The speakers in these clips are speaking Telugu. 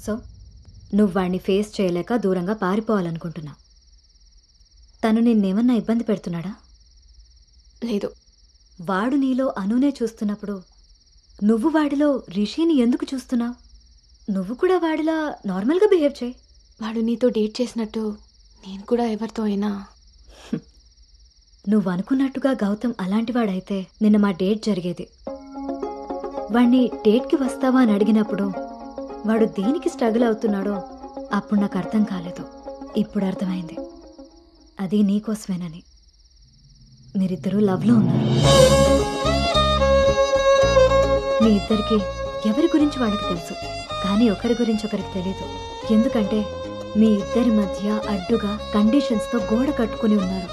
సో నువ్వు వాడిని ఫేస్ చేయలేక దూరంగా పారిపోవాలనుకుంటున్నావు. తను నిన్నేమన్నా ఇబ్బంది పెడుతున్నాడా? లేదు. వాడు నీలో అనునే చూస్తున్నప్పుడు నువ్వు వాడిలో రిషిని ఎందుకు చూస్తున్నావు? నువ్వు కూడా వాడిలా నార్మల్గా బిహేవ్ చేయి. వాడు నీతో డేట్ చేసినట్టు నేను కూడా ఎవరితో అయినా. నువ్వు అనుకున్నట్టుగా గౌతమ్ అలాంటివాడైతే నిన్న మా డేట్ జరిగేది. వాణ్ణి డేట్కి వస్తావా అని అడిగినప్పుడు వాడు దేనికి స్ట్రగుల్ అవుతున్నాడో అప్పుడు నాకు అర్థం కాలేదు. ఇప్పుడు అర్థమైంది. అది నీకోసమేనని. మీరిద్దరూ లవ్లో ఉన్నారు. మీ ఇద్దరికి ఎవరి గురించి వాళ్ళకి తెలుసు, కానీ ఒకరి గురించి ఒకరికి తెలీదు. ఎందుకంటే మీ ఇద్దరి మధ్య అడ్డుగా కండిషన్స్తో గోడ కట్టుకుని ఉన్నారు.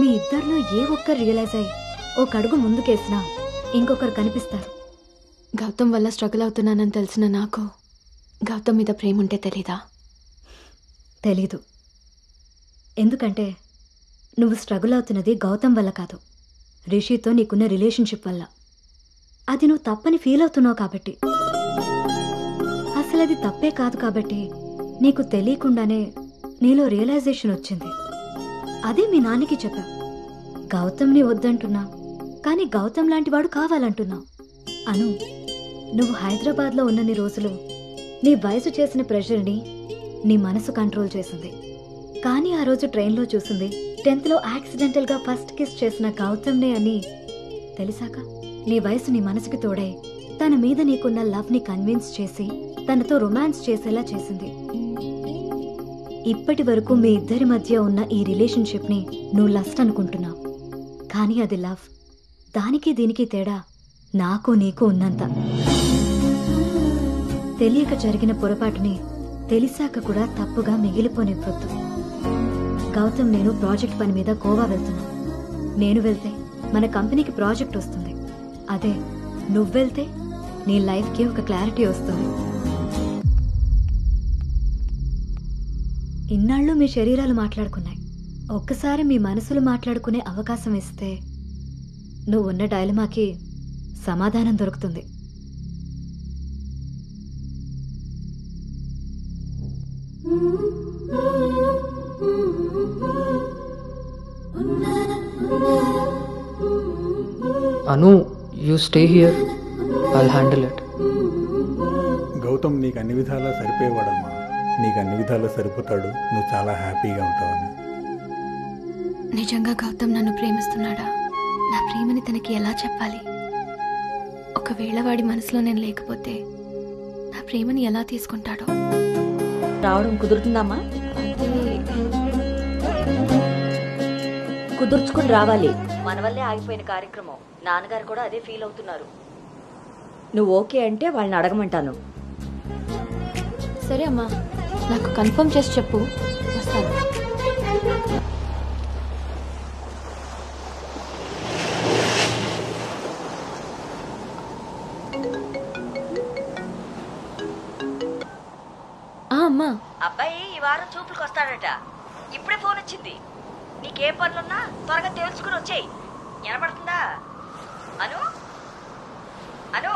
మీ ఇద్దరిలో ఏ ఒక్కరు రియలైజ్ అయ్యి ఒక అడుగు ముందుకేసినా ఇంకొకరు కనిపిస్తారు. గౌతమ్ వల్ల స్ట్రగుల్ అవుతున్నానని తెలిసిన నాకు గౌతమ్ మీద ప్రేమ ఉంటే తెలీదా? తెలీదు. ఎందుకంటే నువ్వు స్ట్రగుల్ అవుతున్నది గౌతమ్ వల్ల కాదు, రిషితో నీకున్న రిలేషన్షిప్ వల్ల. అది నువ్వు తప్పని ఫీల్ అవుతున్నావు కాబట్టి. అసలు అది తప్పే కాదు కాబట్టి నీకు తెలియకుండానే నీలో రియలైజేషన్ వచ్చింది. అదే మీ నాన్నకి చెప్పావు. గౌతమ్ని వద్దంటున్నావు, కానీ గౌతమ్ లాంటి వాడు కావాలంటున్నావు. అను, నువ్వు హైదరాబాద్లో ఉన్నన్ని రోజులు నీ వయసు చేసిన ప్రెషర్ని నీ మనసు కంట్రోల్ చేసింది. కానీ ఆ రోజు ట్రైన్లో చూసింది 10th యాక్సిడెంటల్గా ఫస్ట్ కిస్ చేసిన గౌతమ్నే అని తెలిసాక నీ వయసు నీ మనసుకి తోడై తన మీద నీకున్న లవ్ని కన్విన్స్ చేసి తనతో రొమాన్స్ చేసేలా చేసింది. ఇప్పటి వరకు మీ ఇద్దరి మధ్య ఉన్న ఈ రిలేషన్షిప్ని నువ్వు లస్ట్ అనుకుంటున్నావు, కానీ అది లవ్. దానికి దీనికి తేడా నాకు నీకు ఉన్నంత. తెలియక జరిగిన పొరపాటుని తెలిసాక కూడా తప్పుగా మిగిలిపోనివ్వద్దు. గౌతమ్ నేను ప్రాజెక్ట్ పని మీద గోవా వెళ్తున్నా. నేను వెళ్తే మన కంపెనీకి ప్రాజెక్ట్ వస్తుంది. అదే నువ్వెళ్తే నీ లైఫ్కి ఒక క్లారిటీ వస్తుంది. ఇన్నాళ్ళు మీ శరీరాలు మాట్లాడుకున్నాయి. ఒక్కసారి మీ మనసులు మాట్లాడుకునే అవకాశం ఇస్తే నువ్వున్న డైలమాకి సమాధానం దొరుకుతుంది. Anu, you stay here, I'll handle it. Gautam నీకు అన్ని విధాలా సరిపోయేవాడమ్మా. నీకు అన్ని విధాలా సరిపోతాడు. నువ్వు చాలా హ్యాపీగా ఉంటావని. నిజంగా గౌతమ్ నన్ను ప్రేమిస్తున్నాడా? నా ప్రేమని తనకి ఎలా చెప్పాలి? ఒకవేళ వాడి మనసులో నేను లేకపోతే నా ప్రేమని ఎలా తీసుకుంటాడో. రావడం కుదురుతుందమ్మా? కుదుర్చుకుని రావాలి. మన వల్లే ఆగిపోయిన కార్యక్రమం. నాన్నగారు కూడా అదే ఫీల్ అవుతున్నారు. నువ్వు ఓకే అంటే వాళ్ళని అడగమంటాను. సరే అమ్మా, నాకు కన్ఫర్మ్ చేసి చెప్పు, వస్తాను. అమ్మా, అబ్బాయి ఈ వారం చూపులకు వస్తాడట. ఇప్పుడే ఫోన్ వచ్చింది. నీకే పనులున్నా త్వరగా తెలుసుకుని వచ్చేయి. వినపడుతుందా? అను అను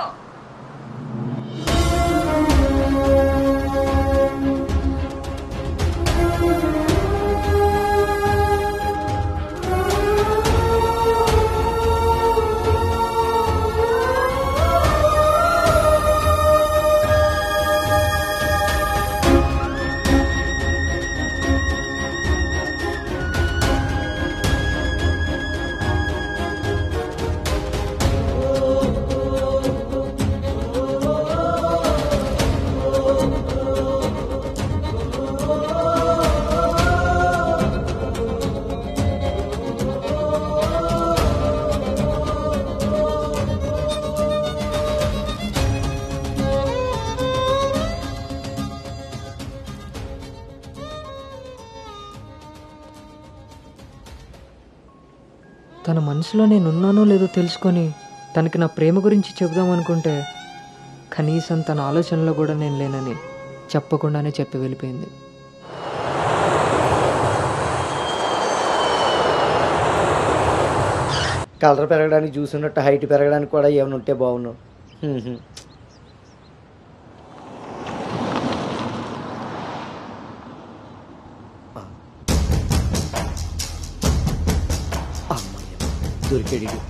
తన మనసులో నేనున్నానో లేదో తెలుసుకొని తనకి నా ప్రేమ గురించి చెబుదాం అనుకుంటే కనీసం తన ఆలోచనలో కూడా నేను లేనని చెప్పకుండానే చెప్పి వెళ్ళిపోయింది. కలర్ పెరగడానికి చూసినట్టు హైట్ పెరగడానికి కూడా ఏమైనా ఉంటే బాగున్నావు. దొరికాడు ఈడు.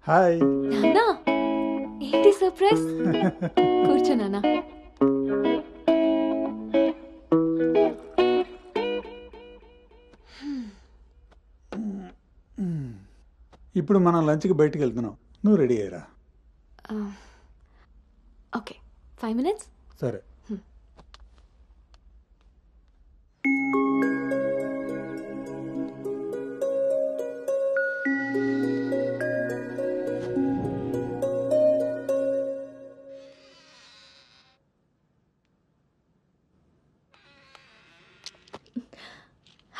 హాయ్. నాన్నా ఏంటి సర్ప్రైజ్? కూర్చో నాన్న. ఇప్పుడు మనం లంచ్కి బయటికి వెళ్తున్నాం, నువ్వు రెడీ అయ్యరా. Okay 5 minutes. సరే.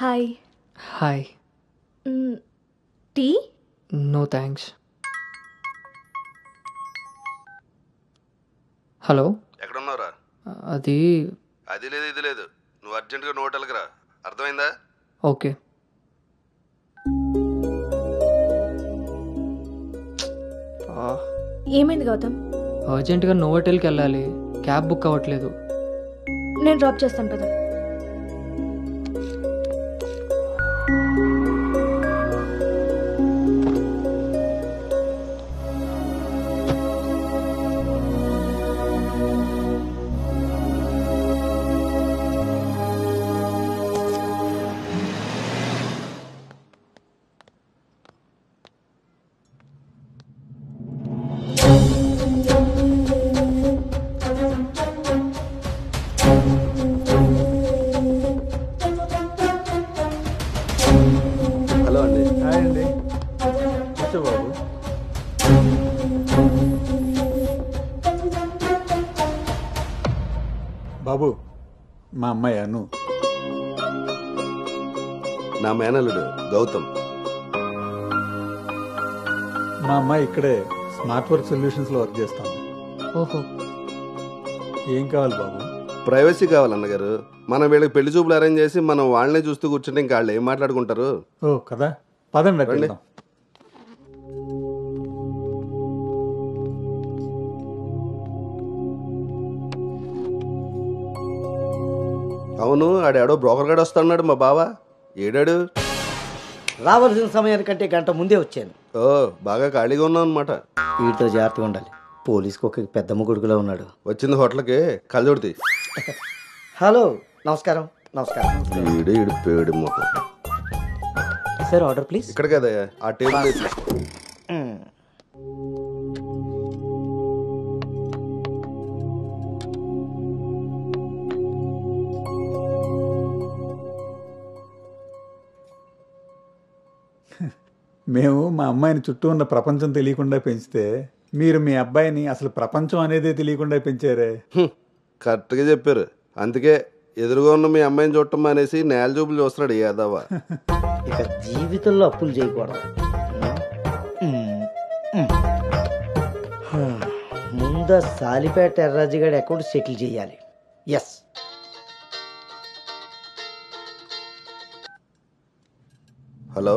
Hi. Hi. Tea? No thanks. Hello, ఎక్కడున్నావురా? అది అది లేదు ఇది లేదు, నువ్వు అర్జెంటుగా నువ్వు హోటల్కి రా, అర్థమైందా? ఓకే. ఏమైంది గౌతమ్? అర్జెంటుగా నోవోటెల్కి వెళ్ళాలి, క్యాబ్ బుక్ అవ్వట్లేదు. నేను డ్రాప్ చేస్తాను కదా. హలో అండి. హాయ్ అండి, కూర్చో బాబు. బాబు, మా అమ్మాయి అను. నా మేనల్లుడు గౌతమ్. మా అమ్మాయి ఇక్కడే స్మార్ట్ వర్క్ సొల్యూషన్స్లో వర్క్ చేస్తాను. ఓహో, ఏం కావాలి బాబు? ప్రైవసీ కావాలన్నగారు. మనం వీళ్ళకి పెళ్లి చూపులు అరేంజ్ చేసి మనం వాళ్ళనే చూస్తూ కూర్చుంటే ఇంకా వాళ్ళు ఏం మాట్లాడుకుంటారు? ఓ కదా, పదండి అటు రండి. వెళ్దాం. అవును, ఆడాడో బ్రోకర్ గాడు వస్తున్నాడు మా బావ. ఏడాడు? రావాల్సిన సమయానికంటే గంట ముందే వచ్చాను. ఓ, బాగా ఖాళీగా ఉన్నావు అనమాట. వీటితో జాగ్రత్తగా ఉండాలి. పోలీస్కి ఒక పెద్దమ్మ కొడుకులో ఉన్నాడు. వచ్చింది హోటల్కి, కళ్ళజోడితే. హలో, నమస్కారం. నమస్కారం. ఈడు ఈడు పేడు మొక్క. Sir order please. ఇక్కడ కదా ఆ టేబుల్ తీసుకో. మేము మా అమ్మాయిని చుట్టూ ఉన్న ప్రపంచం తెలియకుండా పెంచితే మీరు మీ అబ్బాయిని అసలు ప్రపంచం అనేదే తెలియకుండా పెంచారే. కరెక్ట్గా చెప్పారు. అందుకే ఎదురుగా ఉన్న మీ అమ్మాయిని చూడటం మానేసి నేల చూపులు చూస్తున్నాడు యాదవ. ఇక జీవితంలో అప్పులు చేయకూడదు. ముందు సాలిపేట ఎర్రాజుగాడి అకౌంట్ సెటిల్ చేయాలి. ఎస్. హలో,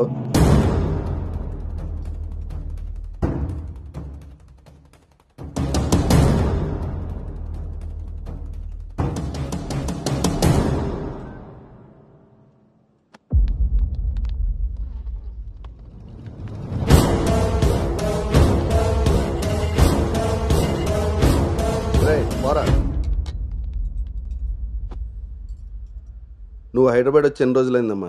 పోరా. నువ్వు హైదరాబాద్ వచ్చి ఎన్ని రోజులైందమ్మా?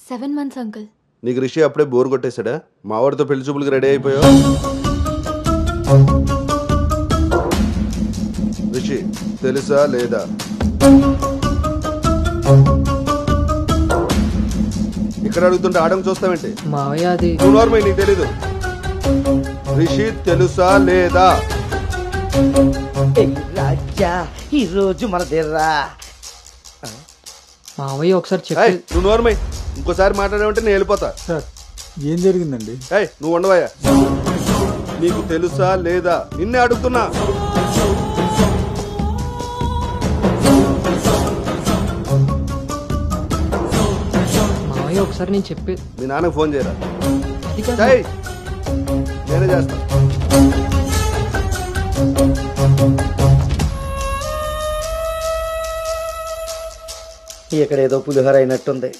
7 months అంకుల్. నీకు రిషి అప్పుడే బోర్ కొట్టేశాడా? మా వాడితో పెళ్లి చూపులకి రెడీ అయిపోయావు. రిషి తెలుసా లేదా? ఇక్కడ అడుగుతుంటే ఆడం చూస్తావేంటి? మావయ్య అది నువ్వు నార్మల్, నీకు తెలీదు. రిషి తెలుసా లేదా? రాజా ఈ రోజు మన దగ్గర. మావయ్య ఒకసారి ఏయ్, చెప్పి నువ్వు నోర్మై, ఇంకోసారి మాట్లాడామంటే నేను వెళ్ళిపోతా. సార్, ఏం జరిగిందండి? ఏయ్, నువ్వు ఉండవయ్యా. నీకు తెలుసా లేదా? నిన్నే అడుగుతున్నా. మావయ్య ఒకసారి నేను చెప్పి మీ నాన్నకు ఫోన్ చేయరా. అది కాదు. ఏయ్, నేనే చేస్తాను. ఇక్కడ ఏదో పులిహోర అయినట్టుంది.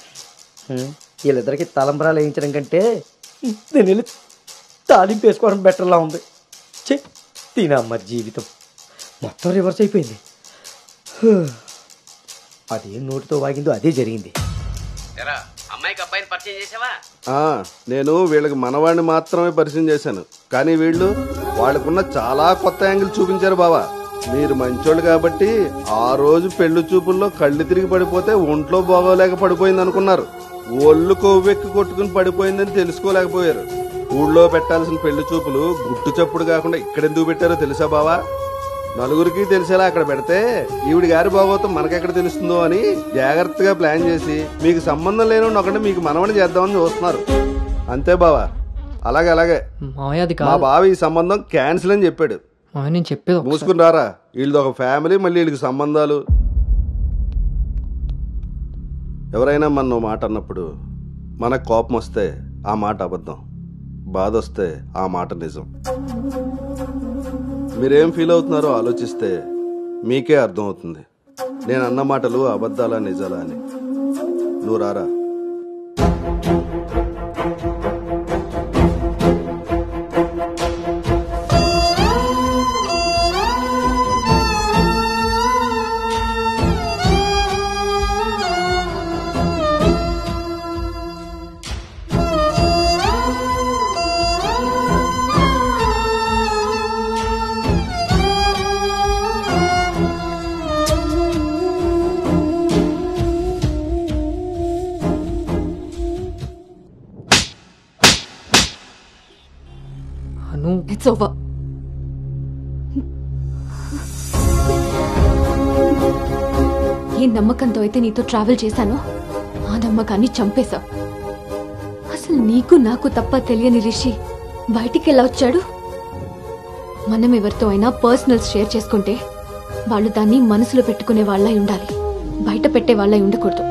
వీళ్ళిద్దరికి తలంబరాలు వేయించడం కంటే నేను వెళ్ళి తాలింపు వేసుకోవడం బెటర్లా ఉంది. చె తినమ్మ జీవితం మొత్తం రివర్స్ అయిపోయింది. అదేం నోటితో వాగిందో అదే జరిగింది. అమ్మాయికి అబ్బాయిని పరిచయం చేసావా? నేను వీళ్ళకి మనవాడిని మాత్రమే పరిచయం చేశాను, కానీ వాళ్ళకున్న చాలా కొత్త యాంగిల్ చూపించారు బావా. మీరు మంచోళ్ళు కాబట్టి ఆ రోజు పెళ్లి చూపుల్లో కళ్ళు తిరిగి పడిపోతే ఒంట్లో బాగోలేక పడిపోయింది అనుకున్నారు. ఒళ్ళు కొవ్వెక్కి కొట్టుకుని పడిపోయిందని తెలుసుకోలేకపోయారు. ఊళ్ళో పెట్టాల్సిన పెళ్లి చూపులు గుట్టు చప్పుడు కాకుండా ఇక్కడెందుకు పెట్టారో తెలుసా బావా? నలుగురికి తెలిసేలా అక్కడ పెడితే ఈవిడి గారి బాగోతం మనకెక్కడ తెలుస్తుందో అని జాగ్రత్తగా ప్లాన్ చేసి మీకు సంబంధం లేని ఒకటి మీకు మనవని చేద్దామని చూస్తున్నారు. అంతే బావా. అలాగే మా బావ ఈ సంబంధం క్యాన్సిల్ అని చెప్పాడు. నేను చెప్పేది మూసుకుని రారా. వీళ్ళది ఒక ఫ్యామిలీ, మళ్ళీ వీళ్ళకి సంబంధాలు. ఎవరైనా మన మాట అన్నప్పుడు మనకు కోపం వస్తే ఆ మాట అబద్ధం, బాధ వస్తే ఆ మాట నిజం. మీరేం ఫీల్ అవుతున్నారో ఆలోచిస్తే మీకే అర్థమవుతుంది నేను అన్న మాటలు అబద్ధాలా నిజాలా అని. నువ్వు రారా. It's over. ఏ నమ్మకంతో అయితే నీతో ట్రావెల్ చేశానో ఆ నమ్మకాన్ని చంపేశావు. అసలు నీకు నాకు తప్ప తెలియని రిషి బయటికి ఎలా వచ్చాడు? మనం ఎవరితో అయినా పర్సనల్స్ షేర్ చేసుకుంటే వాళ్ళు దాన్ని మనసులో పెట్టుకునే వాళ్ళై ఉండాలి, బయట పెట్టే వాళ్ళై ఉండకూడదు.